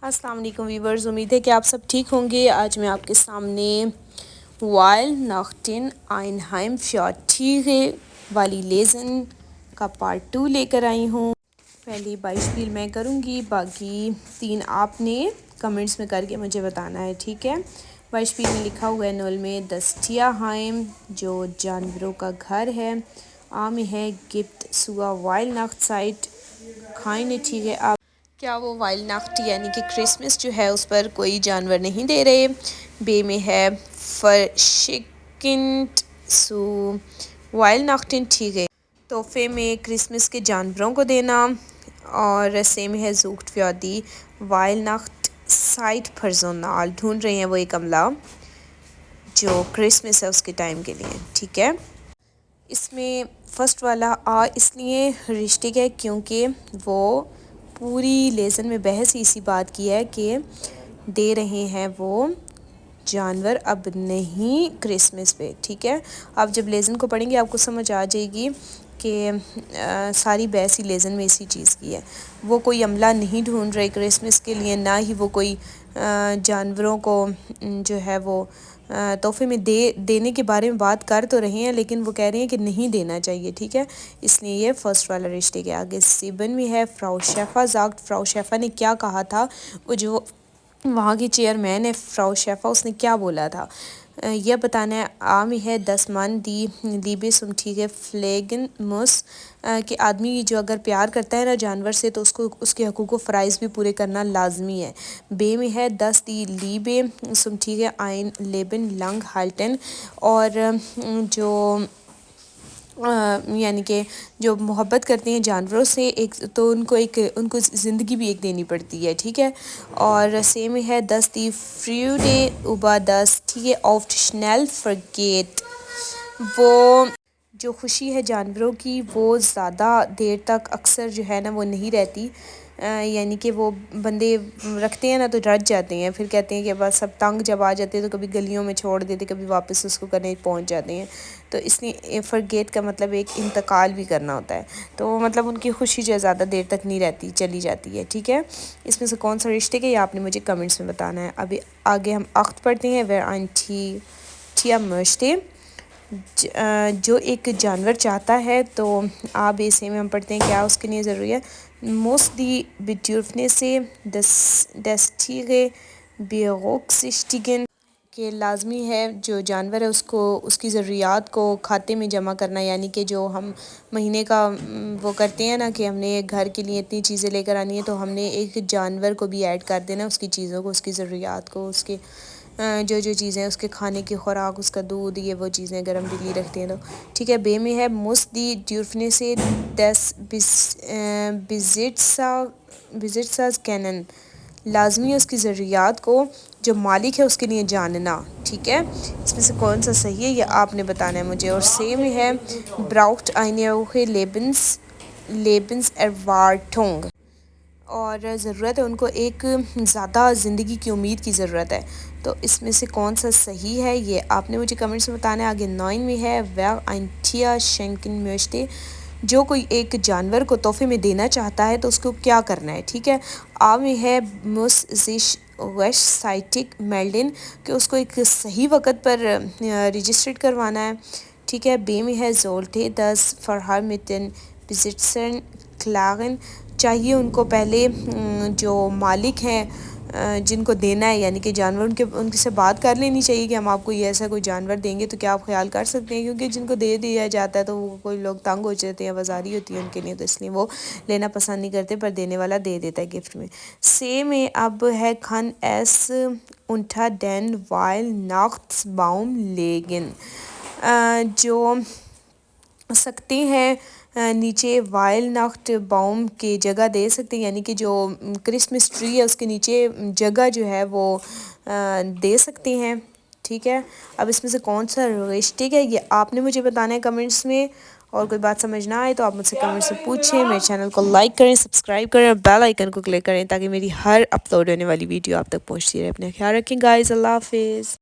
السلام علیکم ویورز، امید ہے کہ آپ سب ٹھیک ہوں گے۔ آج میں آپ کے سامنے وائلناخٹن آئنہائم فیاٹیرے والی لیزن کا پارٹ 2 لے کر آئی ہوں۔ پہلی بائشپیل میں کروں گی، باقی 3 آپ نے کمنٹس میں کر کے مجھے بتانا ہے، ٹھیک ہے۔ بائشپیل میں لکھا ہوا ہے نول میں دستیا ہائم، جو جانوروں کا گھر ہے۔ عام ہے گپت سوا وائلناخٹ سائٹ کھائنے، ٹھیک ہے۔ آپ کیا وہ وائلناخٹ یعنی کہ کرسمس جو ہے اس پر کوئی جانور نہیں دے رہے؟ بے میں ہے فرشکنٹ سو وائلناخٹن، ٹھیک ہے، تحفے میں کرسمس کے جانوروں کو دینا۔ اور سے میں ہے زوخت فیادی وائلناخٹ سائٹ پرزونال، ڈھونڈ رہے ہیں وہ ایک عملہ جو کرسمس ہے اس کے ٹائم کے لیے، ٹھیک ہے۔ اس میں فرسٹ والا اس لیے رشتے ہے کیونکہ وہ پوری لیزن میں بحث اسی بات کی ہے کہ دے رہے ہیں وہ جانور اب نہیں کرسمس پہ، ٹھیک ہے۔ آپ جب لیزن کو پڑھیں گے آپ کو سمجھ آ جائے گی کہ ساری بحث ہی لیزن میں اسی چیز کی ہے۔ وہ کوئی عملہ نہیں ڈھونڈ رہے کرسمس کے لیے، نہ ہی وہ کوئی جانوروں کو جو ہے وہ تحفے میں دینے کے بارے میں بات کر تو رہے ہیں، لیکن وہ کہہ رہے ہیں کہ نہیں دینا چاہیے، ٹھیک ہے۔ اس لیے یہ فرسٹ والا رشتے کے آگے سیبن میں ہے فراو شیفا زاگت، فراو شیفا نے کیا کہا تھا، وہ جو وہاں کی چیئرمین ہے فراو شیفا، اس نے کیا بولا تھا یہ بتانا ہے۔ عام ہے 10 من دی لیبے سم، ٹھیک ہے، فلیگن مس، کہ آدمی جو اگر پیار کرتا ہے نا جانور سے تو اس کو اس کے حقوق و فرائض بھی پورے کرنا لازمی ہے۔ بے میں ہے 10 دی لیبے سم، ٹھیک ہے، آئن لیبن لنگ ہالٹن، اور جو یعنی کہ جو محبت کرتے ہیں جانوروں سے ایک تو ان کو زندگی بھی ایک دینی پڑتی ہے، ٹھیک ہے۔ اور سیم ہے 10 دی فریوڈے اوبا 10، ٹھیک ہے، آفٹ شنیل فرگیٹ، وہ جو خوشی ہے جانوروں کی وہ زیادہ دیر تک اکثر جو ہے نا وہ نہیں رہتی، یعنی کہ وہ بندے رکھتے ہیں نا تو رج جاتے ہیں، پھر کہتے ہیں کہ بس سب تنگ جب آ جاتے ہیں تو کبھی گلیوں میں چھوڑ دیتے، کبھی واپس اس کو کرنے پہنچ جاتے ہیں۔ تو اس لیے فرگیٹ کا مطلب ایک انتقال بھی کرنا ہوتا ہے، تو مطلب ان کی خوشی جو ہے زیادہ دیر تک نہیں رہتی، چلی جاتی ہے، ٹھیک ہے۔ اس میں سے کون سا رشتے کے یہ آپ نے مجھے کمنٹس میں بتانا ہے۔ ابھی آگے ہم اخت پڑھتے ہیں، ویر آنٹی ٹیا مشتے، جو ایک جانور چاہتا ہے تو آپ اسے میں ہم پڑھتے ہیں کیا اس کے لیے ضروری ہے۔ موس دی بیٹیوفنے سے ڈسٹیگے بیوکسشٹیگن، کہ لازمی ہے جو جانور ہے اس کو اس کی ضروریات کو کھاتے میں جمع کرنا، یعنی کہ جو ہم مہینے کا وہ کرتے ہیں نا کہ ہم نے گھر کے لیے اتنی چیزیں لے کر آنی ہے تو ہم نے ایک جانور کو بھی ایڈ کر دینا، اس کی چیزوں کو، اس کی ضروریات کو، اس کے جو چیزیں اس کے کھانے کی خوراک، اس کا دودھ، یہ وہ چیزیں اگر ہم بلی رکھتے ہیں تو، ٹھیک ہے۔ بے میں ہے مس دی ڈیورفنے سے ڈیس بزٹساز کینن، لازمی ہے اس کی ضروریات کو جو مالک ہے اس کے لیے جاننا، ٹھیک ہے۔ اس میں سے کون سا صحیح ہے یہ آپ نے بتانا ہے مجھے۔ اور سیم ہے براؤکٹ آئنیوہے لیبنز ایروارٹونگ، اور ضرورت ہے ان کو ایک زیادہ زندگی کی امید کی ضرورت ہے، تو اس میں سے کون سا صحیح ہے یہ آپ نے مجھے کمنٹس میں بتانا ہے۔ آگے 9 میں ہے ویو آئنٹیا شینکن میوشتے، جو کوئی ایک جانور کو تحفے میں دینا چاہتا ہے تو اس کو کیا کرنا ہے، ٹھیک ہے۔ آ میں ہے مس زش ویش سائٹک میلڈن، کہ اس کو ایک صحیح وقت پر رجسٹرڈ کروانا ہے، ٹھیک ہے۔ بے میں ہے زولٹے 10 فرہار متن بزٹسن کلاغن، چاہیے ان کو پہلے جو مالک ہیں جن کو دینا ہے یعنی کہ جانور ان سے بات کر لینی چاہیے کہ ہم آپ کو یہ ایسا کوئی جانور دیں گے تو کیا آپ خیال کر سکتے ہیں، کیونکہ جن کو دے دیا جاتا ہے تو وہ کوئی لوگ تنگ ہو جاتے ہیں، آوازاری ہوتی ہے ان کے لیے، تو اس لیے وہ لینا پسند نہیں کرتے، پر دینے والا دے دیتا ہے گفٹ میں۔ سے میں اب ہے کھن ایس انٹا ڈین وائل ناختس باؤم لیگن، جو سکتے ہیں نیچے وائل ناخت باؤم کی جگہ دے سکتے ہیں، یعنی کہ جو کرسمس ٹری ہے اس کے نیچے جگہ جو ہے وہ دے سکتے ہیں، ٹھیک ہے۔ اب اس میں سے کون سا رشتے ہے یہ آپ نے مجھے بتانا ہے کمنٹس میں، اور کوئی بات سمجھ نہ آئے تو آپ مجھ سے کمنٹس میں پوچھیں۔ میرے چینل کو لائک کریں، سبسکرائب کریں اور بیل آئیکن کو کلک کریں تاکہ میری ہر اپلوڈ ہونے والی ویڈیو آپ تک پہنچتی رہے۔ اپنا خیال رکھیں گائز، اللہ حافظ۔